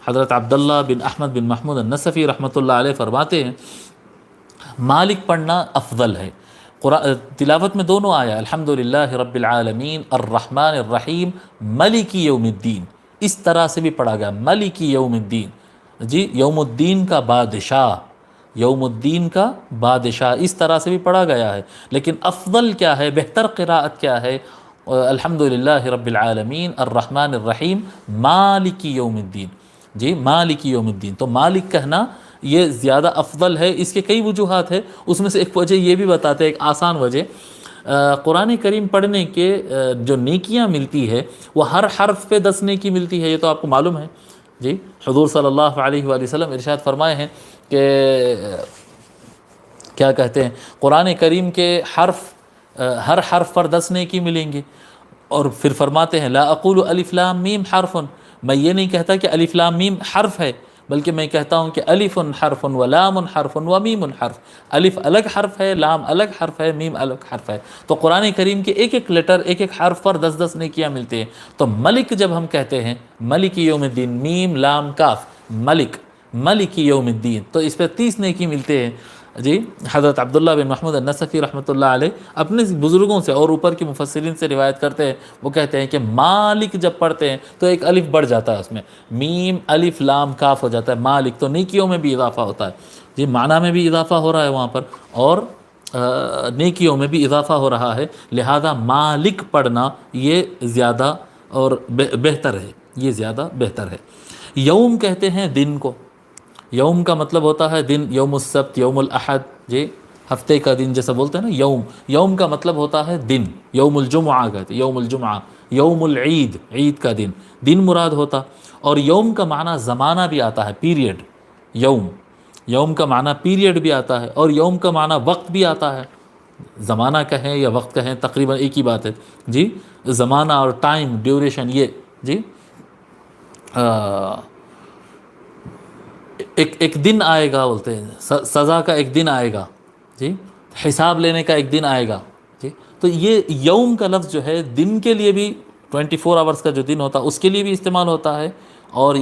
حضرت عبداللہ بن احمد بن محمود النصفی رحمۃ اللہ علیہ فرماتے ہیں مالک پڑھنا افضل ہے۔ تلاوت میں دونوں آیا الحمدللہ رب العالمین الرحمن الرحیم مالک یوم الدین، اس طرح سے بھی پڑھا گیا مالک یوم الدین، جی یوم الدین کا بادشاہ، یوم الدین کا بادشاہ، اس طرح سے بھی پڑھا گیا ہے۔ لیکن افضل کیا ہے، بہتر قراءت کیا ہے؟ الحمدللہ رب العالمین الرحمن الرحیم مالک یوم الدین، جی مالک یوم الدین۔ تو مالک کہنا یہ زیادہ افضل ہے۔ اس کے کئی وجوہات ہیں، اس میں سے ایک وجہ یہ بھی بتاتے ہیں، ایک آسان وجہ، قرآن کریم پڑھنے کے جو نیکیاں ملتی ہے وہ ہر حرف پہ 10 نیکی ملتی ہے، یہ تو آپ کو معلوم ہے۔ جی حضور صلی اللہ علیہ وآلہ وسلم ارشاد فرمائے ہیں کہ کیا کہتے ہیں، قرآن کریم کے ہر حرف پر 10 نیکی ملیں گے، اور پھر فرماتے ہیں لا اقول الف لام میم حرف، میں یہ نہیں کہتا کہ الف لام میم حرف ہے، بلکہ میں کہتا ہوں کہ الف حرف و لام حرف و میم حرف، الف الگ حرف ہے، لام الگ حرف ہے، میم الگ حرف ہے۔ تو قرآن کریم کے ایک ایک لیٹر، ایک ایک حرف پر 10 نیکیاں ملتے ہیں۔ تو ملک جب ہم کہتے ہیں ملک یوم الدین، میم لام کاف ملک، ملک یوم الدین، تو اس پہ 30 نیکی ملتے ہیں۔ جی حضرت عبداللہ بن محمود النصفی رحمۃ اللہ علیہ اپنے بزرگوں سے اور اوپر کے مفسرین سے روایت کرتے ہیں، وہ کہتے ہیں کہ مالک جب پڑھتے ہیں تو ایک الف بڑھ جاتا ہے، اس میں میم الف لام کاف ہو جاتا ہے مالک، تو نیکیوں میں بھی اضافہ ہوتا ہے، جی معنی میں بھی اضافہ ہو رہا ہے وہاں پر، اور نیکیوں میں بھی اضافہ ہو رہا ہے، لہذا مالک پڑھنا یہ زیادہ اور بہتر ہے، یہ زیادہ بہتر ہے۔ یوم کہتے ہیں دن کو، یوم کا مطلب ہوتا ہے دن، یوم السبت، یوم الاحد، جی ہفتے کا دن جیسا بولتے ہیں نا یوم، یوم کا مطلب ہوتا ہے دن، یوم الجمعہ کہتے ہیں، یوم الجمعہ، یوم العید، عید کا دن، دن مراد ہوتا۔ اور یوم کا معنی زمانہ بھی آتا ہے، پیریڈ، یوم، یوم کا معنی پیریڈ بھی آتا ہے، اور یوم کا معنی وقت بھی آتا ہے، زمانہ کہیں یا وقت کہیں تقریباً ایک ہی بات ہے، جی زمانہ اور ٹائم، ڈیوریشن، یہ جی ایک دن آئے گا، بولتے ہیں سزا کا ایک دن آئے گا، جی حساب لینے کا ایک دن آئے گا، جی تو یہ یوم کا لفظ جو ہے دن کے لیے بھی 24 آورز کا جو دن ہوتا ہے اس کے لیے بھی استعمال ہوتا ہے، اور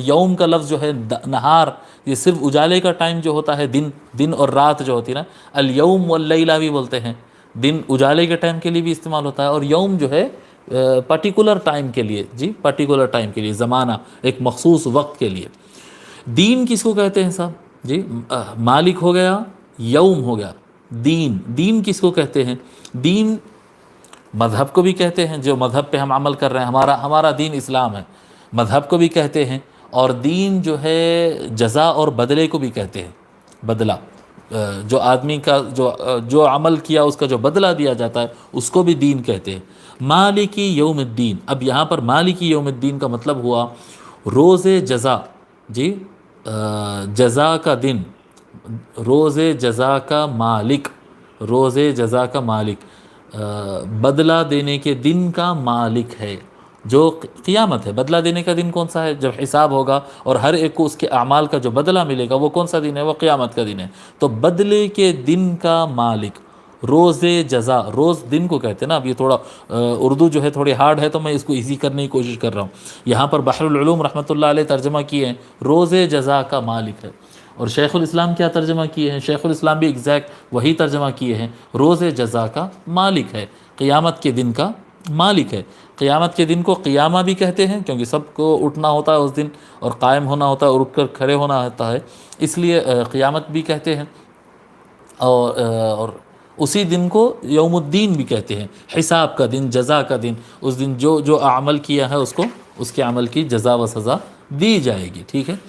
یوم کا لفظ جو ہے نہار، یہ صرف اجالے کا ٹائم جو ہوتا ہے، دن اور رات جو ہوتی ہے نا، الیوم واللیلہ بھی بولتے ہیں، دن اجالے کے ٹائم کے لیے بھی استعمال ہوتا ہے، اور یوم جو ہے پرٹیکولر ٹائم کے لیے، جی پرٹیکولر ٹائم کے لیے، زمانہ، ایک مخصوص وقت کے لیے۔ دین کس کو کہتے ہیں صاحب؟ جی مالک ہو گیا، یوم ہو گیا، دین، دین کس کو کہتے ہیں؟ دین مذہب کو بھی کہتے ہیں، جو مذہب پہ ہم عمل کر رہے ہیں، ہمارا دین اسلام ہے، مذہب کو بھی کہتے ہیں، اور دین جو ہے جزا اور بدلے کو بھی کہتے ہیں، بدلہ، جو آدمی کا جو عمل کیا اس کا جو بدلہ دیا جاتا ہے اس کو بھی دین کہتے ہیں۔ مالکی یوم الدین، اب یہاں پر مالکی یوم الدین کا مطلب ہوا روز جزا، جی جزا کا دن، روز جزا کا مالک، روز جزا کا مالک، بدلہ دینے کے دن کا مالک ہے، جو قیامت ہے۔ بدلہ دینے کا دن کون سا ہے؟ جب حساب ہوگا اور ہر ایک کو اس کے اعمال کا جو بدلہ ملے گا، وہ کون سا دن ہے؟ وہ قیامت کا دن ہے۔ تو بدلے کے دن کا مالک، روز جزا، روز دن کو کہتے ہیں نا۔ اب یہ تھوڑا اردو جو ہے تھوڑی ہارڈ ہے، تو میں اس کو ایزی کرنے کی کوشش کر رہا ہوں۔ یہاں پر بحر العلوم رحمۃ اللہ علیہ ترجمہ کیے ہیں روز جزا کا مالک ہے، اور شیخ الاسلام کیا ترجمہ کیے ہیں؟ شیخ الاسلام بھی ایگزیکٹ وہی ترجمہ کیے ہیں، روز جزا کا مالک ہے، قیامت کے دن کا مالک ہے۔ قیامت کے دن کو قیامہ بھی کہتے ہیں، کیونکہ سب کو اٹھنا ہوتا ہے اس دن، اور قائم ہونا ہوتا ہے، اور اٹھ کر کھڑے ہونا ہوتا ہے، اس لیے قیامت بھی کہتے ہیں۔ اور اسی دن کو یوم الدین بھی کہتے ہیں، حساب کا دن، جزا کا دن، اس دن جو عمل کیا ہے اس کو، اس کے عمل کی جزا و سزا دی جائے گی، ٹھیک ہے۔